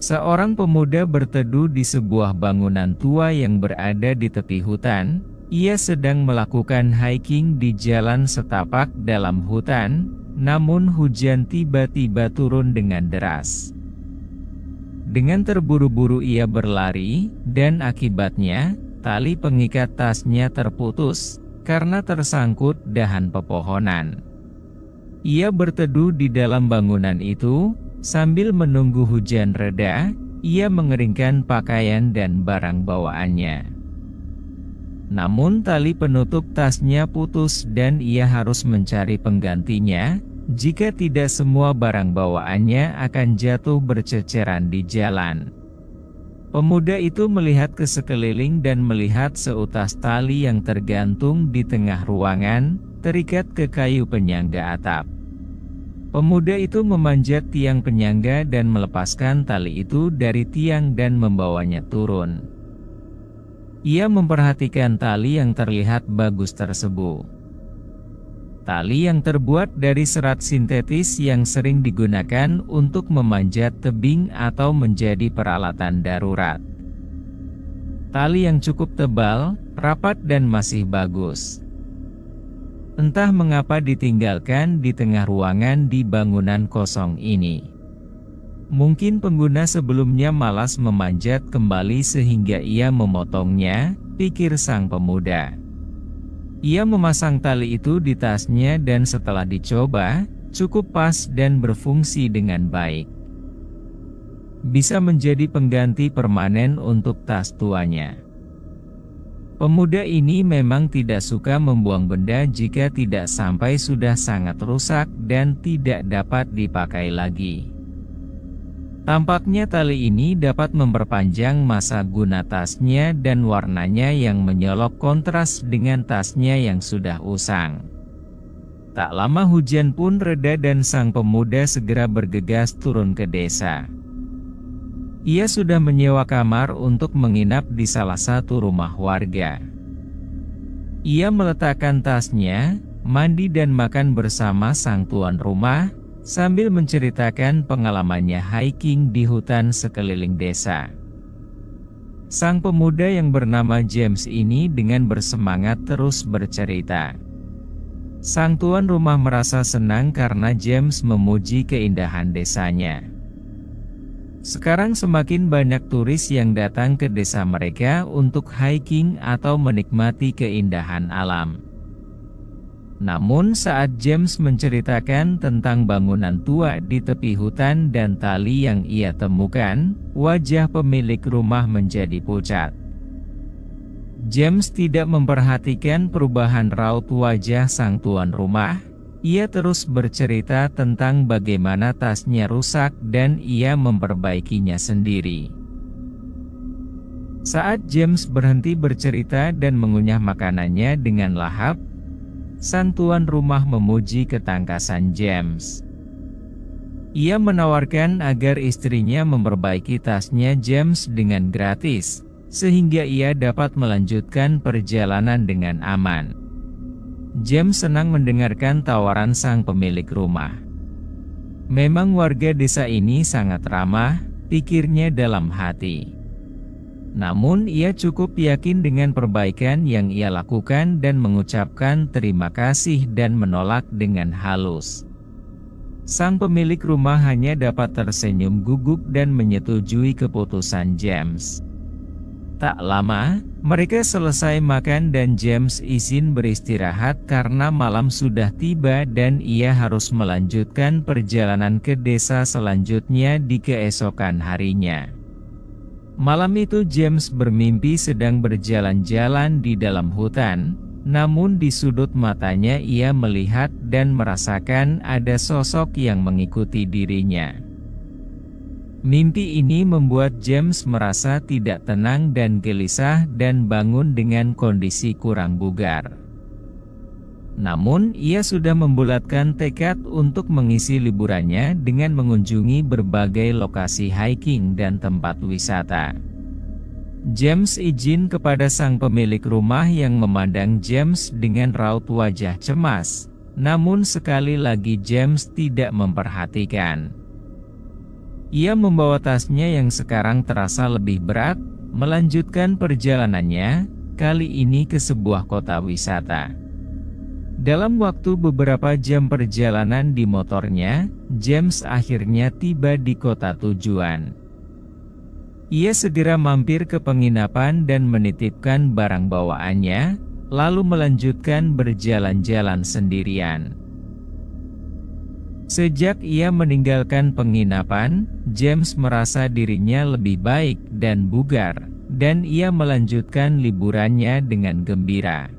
Seorang pemuda berteduh di sebuah bangunan tua yang berada di tepi hutan. Ia sedang melakukan hiking di jalan setapak dalam hutan, namun hujan tiba-tiba turun dengan deras. Dengan terburu-buru ia berlari, dan akibatnya, tali pengikat tasnya terputus, karena tersangkut dahan pepohonan. Ia berteduh di dalam bangunan itu, sambil menunggu hujan reda, ia mengeringkan pakaian dan barang bawaannya. Namun tali penutup tasnya putus dan ia harus mencari penggantinya, jika tidak semua barang bawaannya akan jatuh berceceran di jalan. Pemuda itu melihat ke sekeliling dan melihat seutas tali yang tergantung di tengah ruangan, terikat ke kayu penyangga atap. Pemuda itu memanjat tiang penyangga dan melepaskan tali itu dari tiang dan membawanya turun. Ia memperhatikan tali yang terlihat bagus tersebut. Tali yang terbuat dari serat sintetis yang sering digunakan untuk memanjat tebing atau menjadi peralatan darurat. Tali yang cukup tebal, rapat dan masih bagus. Entah mengapa ditinggalkan di tengah ruangan di bangunan kosong ini. Mungkin pengguna sebelumnya malas memanjat kembali sehingga ia memotongnya, pikir sang pemuda. Ia memasang tali itu di tasnya dan setelah dicoba, cukup pas dan berfungsi dengan baik. Bisa menjadi pengganti permanen untuk tas tuanya. Pemuda ini memang tidak suka membuang benda jika tidak sampai sudah sangat rusak dan tidak dapat dipakai lagi. Tampaknya tali ini dapat memperpanjang masa guna tasnya dan warnanya yang menyolok kontras dengan tasnya yang sudah usang. Tak lama hujan pun reda dan sang pemuda segera bergegas turun ke desa. Ia sudah menyewa kamar untuk menginap di salah satu rumah warga. Ia meletakkan tasnya, mandi dan makan bersama sang tuan rumah, sambil menceritakan pengalamannya hiking di hutan sekeliling desa. Sang pemuda yang bernama James ini dengan bersemangat terus bercerita. Sang tuan rumah merasa senang karena James memuji keindahan desanya. Sekarang semakin banyak turis yang datang ke desa mereka untuk hiking atau menikmati keindahan alam. Namun saat James menceritakan tentang bangunan tua di tepi hutan dan tali yang ia temukan, wajah pemilik rumah menjadi pucat. James tidak memperhatikan perubahan raut wajah sang tuan rumah. Ia terus bercerita tentang bagaimana tasnya rusak dan ia memperbaikinya sendiri. Saat James berhenti bercerita dan mengunyah makanannya dengan lahap, sang tuan rumah memuji ketangkasan James. Ia menawarkan agar istrinya memperbaiki tasnya James dengan gratis, sehingga ia dapat melanjutkan perjalanan dengan aman. James senang mendengarkan tawaran sang pemilik rumah. Memang warga desa ini sangat ramah, pikirnya dalam hati. Namun ia cukup yakin dengan perbaikan yang ia lakukan dan mengucapkan terima kasih dan menolak dengan halus. Sang pemilik rumah hanya dapat tersenyum gugup dan menyetujui keputusan James. Tak lama, mereka selesai makan dan James izin beristirahat karena malam sudah tiba dan ia harus melanjutkan perjalanan ke desa selanjutnya di keesokan harinya. Malam itu James bermimpi sedang berjalan-jalan di dalam hutan, namun di sudut matanya ia melihat dan merasakan ada sosok yang mengikuti dirinya. Mimpi ini membuat James merasa tidak tenang dan gelisah dan bangun dengan kondisi kurang bugar. Namun, ia sudah membulatkan tekad untuk mengisi liburannya dengan mengunjungi berbagai lokasi hiking dan tempat wisata. James izin kepada sang pemilik rumah yang memandang James dengan raut wajah cemas, namun sekali lagi James tidak memperhatikan. Ia membawa tasnya yang sekarang terasa lebih berat, melanjutkan perjalanannya, kali ini ke sebuah kota wisata. Dalam waktu beberapa jam perjalanan di motornya, James akhirnya tiba di kota tujuan. Ia segera mampir ke penginapan dan menitipkan barang bawaannya, lalu melanjutkan berjalan-jalan sendirian. Sejak ia meninggalkan penginapan, James merasa dirinya lebih baik dan bugar, dan ia melanjutkan liburannya dengan gembira.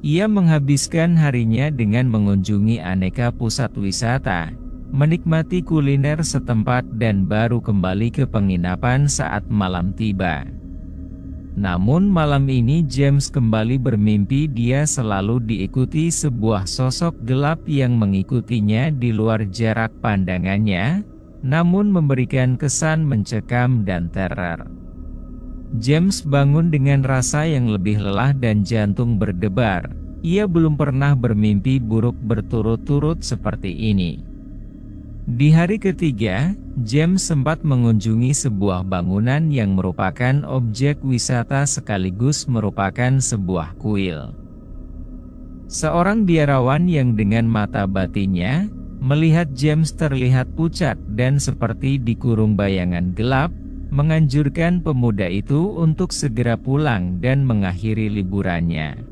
Ia menghabiskan harinya dengan mengunjungi aneka pusat wisata, menikmati kuliner setempat dan baru kembali ke penginapan saat malam tiba. Namun malam ini James kembali bermimpi dia selalu diikuti sebuah sosok gelap yang mengikutinya di luar jarak pandangannya, namun memberikan kesan mencekam dan teror. James bangun dengan rasa yang lebih lelah dan jantung berdebar. Ia belum pernah bermimpi buruk berturut-turut seperti ini. Di hari ketiga, James sempat mengunjungi sebuah bangunan yang merupakan objek wisata sekaligus merupakan sebuah kuil. Seorang biarawan yang dengan mata batinnya melihat James terlihat pucat dan seperti dikurung bayangan gelap, menganjurkan pemuda itu untuk segera pulang dan mengakhiri liburannya.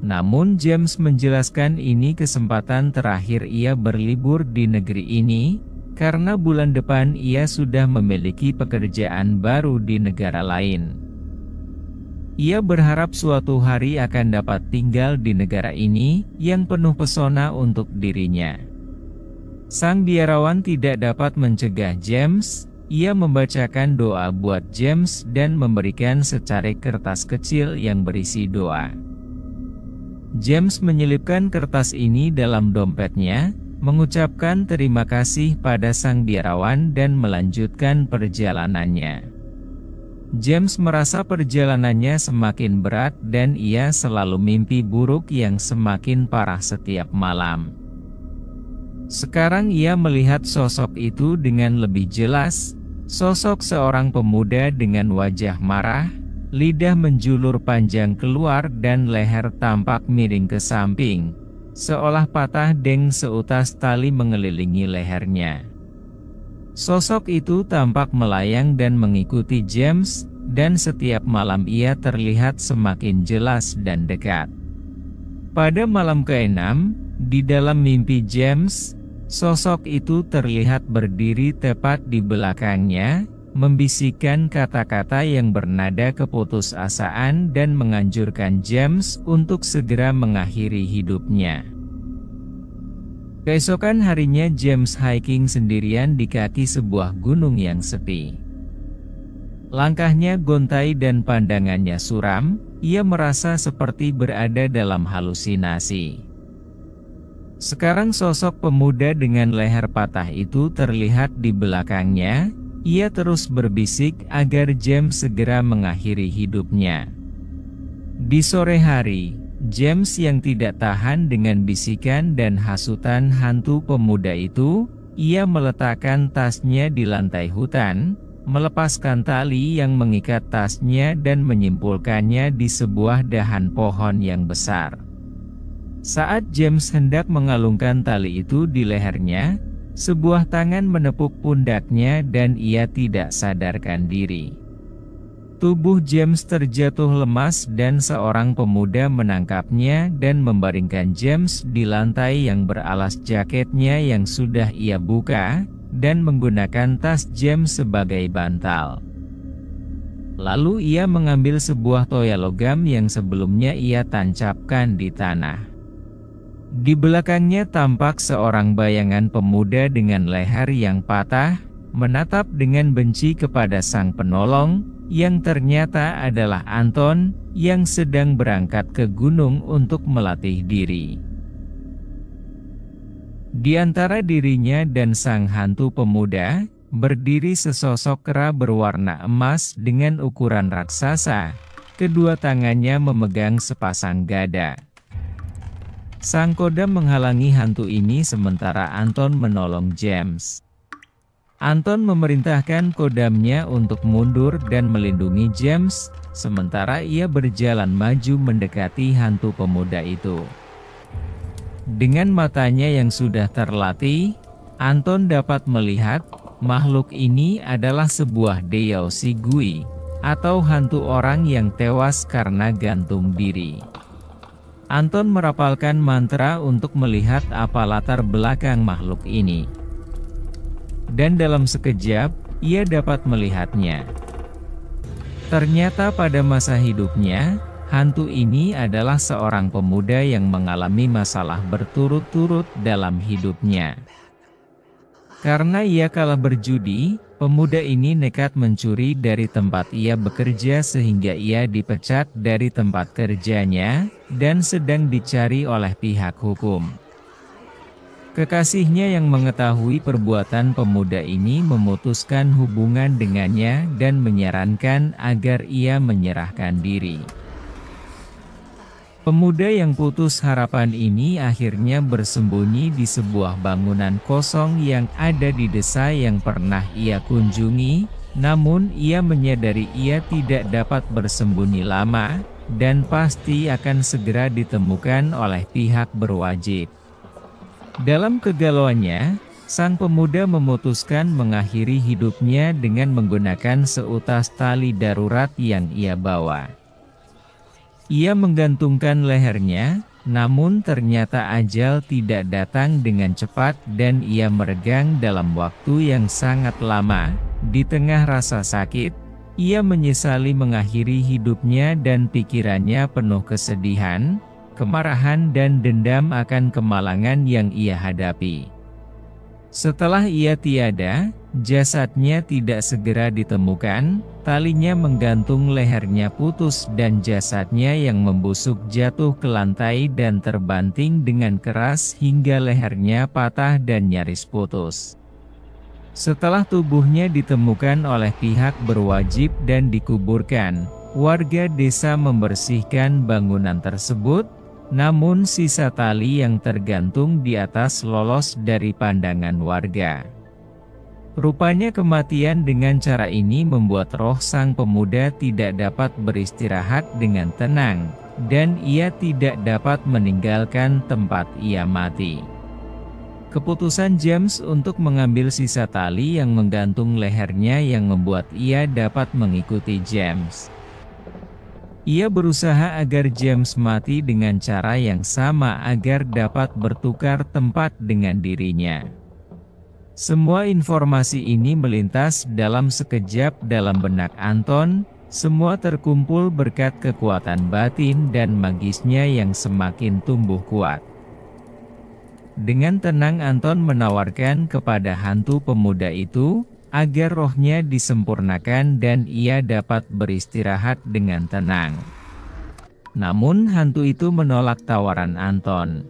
Namun James menjelaskan ini kesempatan terakhir ia berlibur di negeri ini, karena bulan depan ia sudah memiliki pekerjaan baru di negara lain. Ia berharap suatu hari akan dapat tinggal di negara ini, yang penuh pesona untuk dirinya. Sang biarawan tidak dapat mencegah James. Ia membacakan doa buat James dan memberikan secari kertas kecil yang berisi doa. James menyelipkan kertas ini dalam dompetnya, mengucapkan terima kasih pada sang biarawan dan melanjutkan perjalanannya. James merasa perjalanannya semakin berat dan ia selalu mimpi buruk yang semakin parah setiap malam. Sekarang ia melihat sosok itu dengan lebih jelas, sosok seorang pemuda dengan wajah marah, lidah menjulur panjang keluar dan leher tampak miring ke samping, seolah patah deng seutas tali mengelilingi lehernya. Sosok itu tampak melayang dan mengikuti James, dan setiap malam ia terlihat semakin jelas dan dekat. Pada malam ke-6, di dalam mimpi James, sosok itu terlihat berdiri tepat di belakangnya, membisikkan kata-kata yang bernada keputusasaan dan menganjurkan James untuk segera mengakhiri hidupnya. Keesokan harinya James hiking sendirian di kaki sebuah gunung yang sepi. Langkahnya gontai dan pandangannya suram, ia merasa seperti berada dalam halusinasi. Sekarang sosok pemuda dengan leher patah itu terlihat di belakangnya. Ia terus berbisik agar James segera mengakhiri hidupnya. Di sore hari, James yang tidak tahan dengan bisikan dan hasutan hantu pemuda itu, ia meletakkan tasnya di lantai hutan, melepaskan tali yang mengikat tasnya dan menyimpulkannya di sebuah dahan pohon yang besar. Saat James hendak mengalungkan tali itu di lehernya, sebuah tangan menepuk pundaknya dan ia tidak sadarkan diri. Tubuh James terjatuh lemas dan seorang pemuda menangkapnya dan membaringkan James di lantai yang beralas jaketnya yang sudah ia buka, dan menggunakan tas James sebagai bantal. Lalu ia mengambil sebuah toya logam yang sebelumnya ia tancapkan di tanah. Di belakangnya tampak seorang bayangan pemuda dengan leher yang patah, menatap dengan benci kepada sang penolong, yang ternyata adalah Anton, yang sedang berangkat ke gunung untuk melatih diri. Di antara dirinya dan sang hantu pemuda, berdiri sesosok kera berwarna emas dengan ukuran raksasa, kedua tangannya memegang sepasang gada. Sang kodam menghalangi hantu ini sementara Anton menolong James. Anton memerintahkan kodamnya untuk mundur dan melindungi James, sementara ia berjalan maju mendekati hantu pemuda itu. Dengan matanya yang sudah terlatih, Anton dapat melihat, makhluk ini adalah sebuah Deyao Shigui, atau hantu orang yang tewas karena gantung diri. Anton merapalkan mantra untuk melihat apa latar belakang makhluk ini. Dan dalam sekejap, ia dapat melihatnya. Ternyata pada masa hidupnya, hantu ini adalah seorang pemuda yang mengalami masalah berturut-turut dalam hidupnya. Karena ia kalah berjudi, pemuda ini nekat mencuri dari tempat ia bekerja sehingga ia dipecat dari tempat kerjanya, dan sedang dicari oleh pihak hukum. Kekasihnya yang mengetahui perbuatan pemuda ini memutuskan hubungan dengannya dan menyarankan agar ia menyerahkan diri. Pemuda yang putus harapan ini akhirnya bersembunyi di sebuah bangunan kosong yang ada di desa yang pernah ia kunjungi, namun ia menyadari ia tidak dapat bersembunyi lama, dan pasti akan segera ditemukan oleh pihak berwajib. Dalam kegalauannya, sang pemuda memutuskan mengakhiri hidupnya dengan menggunakan seutas tali darurat yang ia bawa. Ia menggantungkan lehernya, namun ternyata ajal tidak datang dengan cepat dan ia meregang dalam waktu yang sangat lama. Di tengah rasa sakit, ia menyesali mengakhiri hidupnya dan pikirannya penuh kesedihan, kemarahan dan dendam akan kemalangan yang ia hadapi. Setelah ia tiada, jasadnya tidak segera ditemukan, talinya menggantung lehernya putus dan jasadnya yang membusuk jatuh ke lantai dan terbanting dengan keras hingga lehernya patah dan nyaris putus. Setelah tubuhnya ditemukan oleh pihak berwajib dan dikuburkan, warga desa membersihkan bangunan tersebut, namun sisa tali yang tergantung di atas lolos dari pandangan warga. Rupanya kematian dengan cara ini membuat roh sang pemuda tidak dapat beristirahat dengan tenang, dan ia tidak dapat meninggalkan tempat ia mati. Keputusan James untuk mengambil sisa tali yang menggantung lehernya yang membuat ia dapat mengikuti James. Ia berusaha agar James mati dengan cara yang sama agar dapat bertukar tempat dengan dirinya. Semua informasi ini melintas dalam sekejap dalam benak Anton, semua terkumpul berkat kekuatan batin dan magisnya yang semakin tumbuh kuat. Dengan tenang Anton menawarkan kepada hantu pemuda itu, agar rohnya disempurnakan dan ia dapat beristirahat dengan tenang. Namun hantu itu menolak tawaran Anton.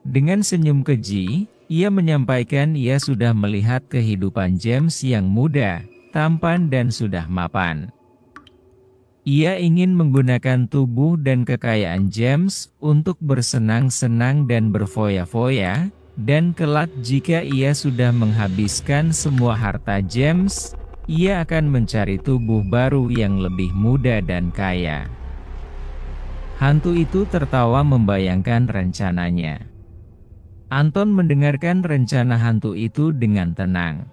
Dengan senyum keji, ia menyampaikan ia sudah melihat kehidupan James yang muda, tampan dan sudah mapan. Ia ingin menggunakan tubuh dan kekayaan James untuk bersenang-senang dan berfoya-foya, dan kelak jika ia sudah menghabiskan semua harta James, ia akan mencari tubuh baru yang lebih muda dan kaya. Hantu itu tertawa membayangkan rencananya. Anton mendengarkan rencana hantu itu dengan tenang.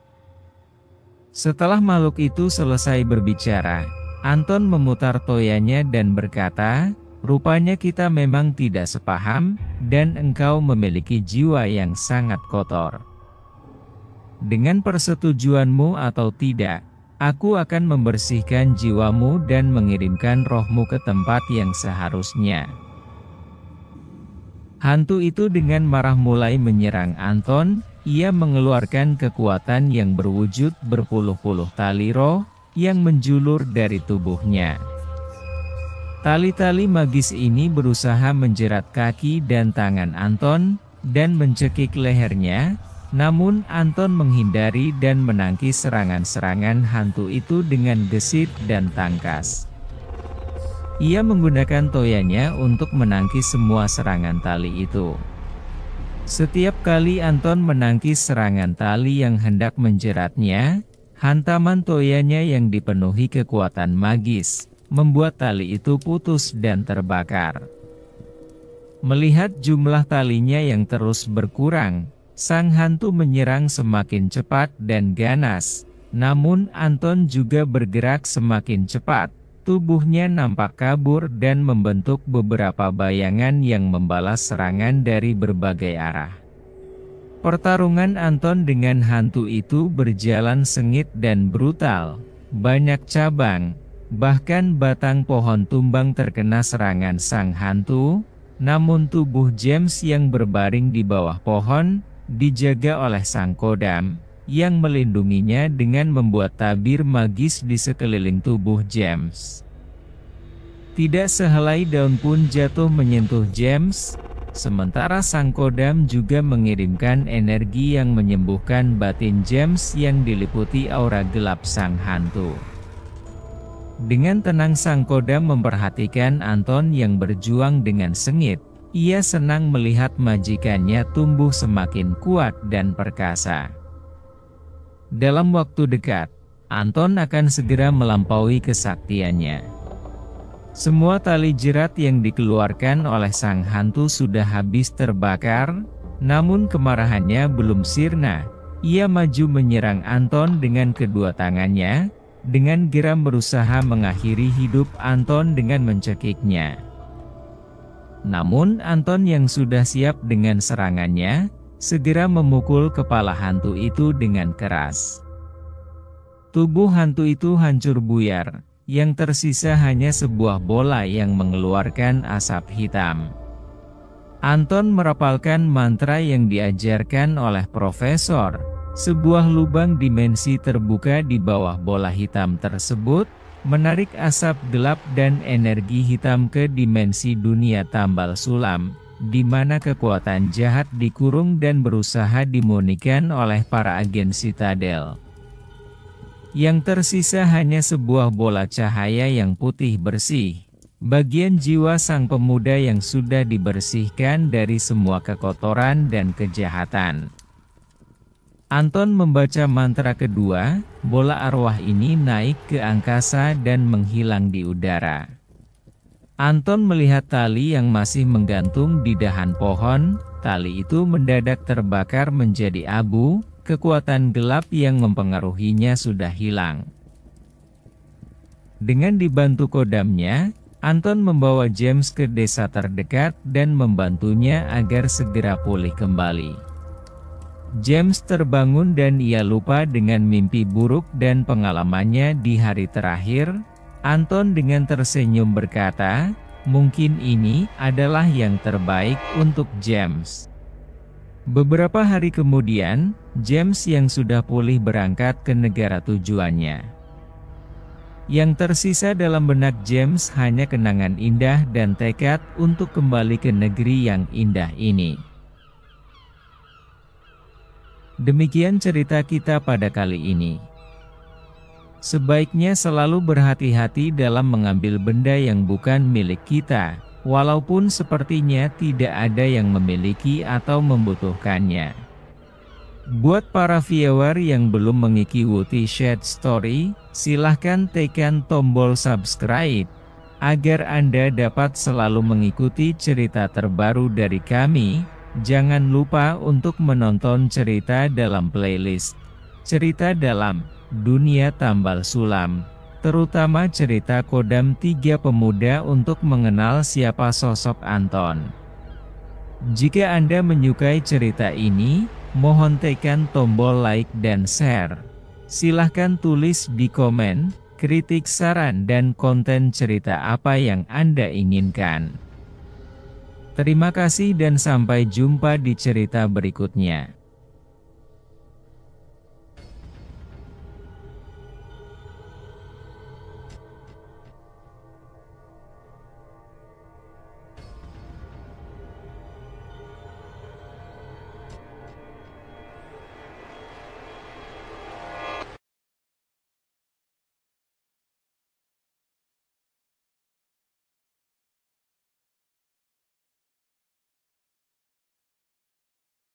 Setelah makhluk itu selesai berbicara, Anton memutar toyanya dan berkata, "Rupanya kita memang tidak sepaham, dan engkau memiliki jiwa yang sangat kotor. Dengan persetujuanmu atau tidak, aku akan membersihkan jiwamu dan mengirimkan rohmu ke tempat yang seharusnya." Hantu itu dengan marah mulai menyerang Anton. Ia mengeluarkan kekuatan yang berwujud berpuluh-puluh tali roh, yang menjulur dari tubuhnya. Tali-tali magis ini berusaha menjerat kaki dan tangan Anton, dan mencekik lehernya, namun Anton menghindari dan menangkis serangan-serangan hantu itu dengan gesit dan tangkas. Ia menggunakan toyanya untuk menangkis semua serangan tali itu. Setiap kali Anton menangkis serangan tali yang hendak menjeratnya, hantaman toyanya yang dipenuhi kekuatan magis, membuat tali itu putus dan terbakar. Melihat jumlah talinya yang terus berkurang, sang hantu menyerang semakin cepat dan ganas. Namun Anton juga bergerak semakin cepat, tubuhnya nampak kabur dan membentuk beberapa bayangan yang membalas serangan dari berbagai arah. Pertarungan Anton dengan hantu itu berjalan sengit dan brutal. Banyak cabang, bahkan batang pohon tumbang terkena serangan sang hantu, namun tubuh James yang berbaring di bawah pohon, dijaga oleh sang kodam, yang melindunginya dengan membuat tabir magis di sekeliling tubuh James. Tidak sehelai daun pun jatuh menyentuh James, sementara sang kodam juga mengirimkan energi yang menyembuhkan batin James yang diliputi aura gelap sang hantu. Dengan tenang sang kodam memperhatikan Anton yang berjuang dengan sengit. Ia senang melihat majikannya tumbuh semakin kuat dan perkasa. Dalam waktu dekat, Anton akan segera melampaui kesaktiannya. Semua tali jerat yang dikeluarkan oleh sang hantu sudah habis terbakar, namun kemarahannya belum sirna. Ia maju menyerang Anton dengan kedua tangannya, dengan geram berusaha mengakhiri hidup Anton dengan mencekiknya. Namun Anton yang sudah siap dengan serangannya, segera memukul kepala hantu itu dengan keras. Tubuh hantu itu hancur buyar, yang tersisa hanya sebuah bola yang mengeluarkan asap hitam. Anton merapalkan mantra yang diajarkan oleh profesor. Sebuah lubang dimensi terbuka di bawah bola hitam tersebut, menarik asap gelap dan energi hitam ke dimensi dunia tambal sulam, di mana kekuatan jahat dikurung dan berusaha dimurnikan oleh para agen Citadel. Yang tersisa hanya sebuah bola cahaya yang putih bersih, bagian jiwa sang pemuda yang sudah dibersihkan dari semua kekotoran dan kejahatan. Anton membaca mantra kedua, bola arwah ini naik ke angkasa dan menghilang di udara. Anton melihat tali yang masih menggantung di dahan pohon, tali itu mendadak terbakar menjadi abu, kekuatan gelap yang mempengaruhinya sudah hilang. Dengan dibantu kodamnya, Anton membawa James ke desa terdekat dan membantunya agar segera pulih kembali. James terbangun dan ia lupa dengan mimpi buruk dan pengalamannya di hari terakhir. Anton dengan tersenyum berkata, "Mungkin ini adalah yang terbaik untuk James." Beberapa hari kemudian, James yang sudah pulih berangkat ke negara tujuannya. Yang tersisa dalam benak James hanya kenangan indah dan tekad untuk kembali ke negeri yang indah ini. Demikian cerita kita pada kali ini. Sebaiknya selalu berhati-hati dalam mengambil benda yang bukan milik kita, walaupun sepertinya tidak ada yang memiliki atau membutuhkannya. Buat para viewer yang belum mengikuti Shade Story, silahkan tekan tombol subscribe, agar Anda dapat selalu mengikuti cerita terbaru dari kami. Jangan lupa untuk menonton cerita dalam playlist Cerita Dalam Dunia Tambal Sulam, terutama cerita Kodam 3 Pemuda untuk mengenal siapa sosok Anton. Jika Anda menyukai cerita ini, mohon tekan tombol like dan share. Silahkan tulis di komen, kritik saran dan konten cerita apa yang Anda inginkan. Terima kasih dan sampai jumpa di cerita berikutnya.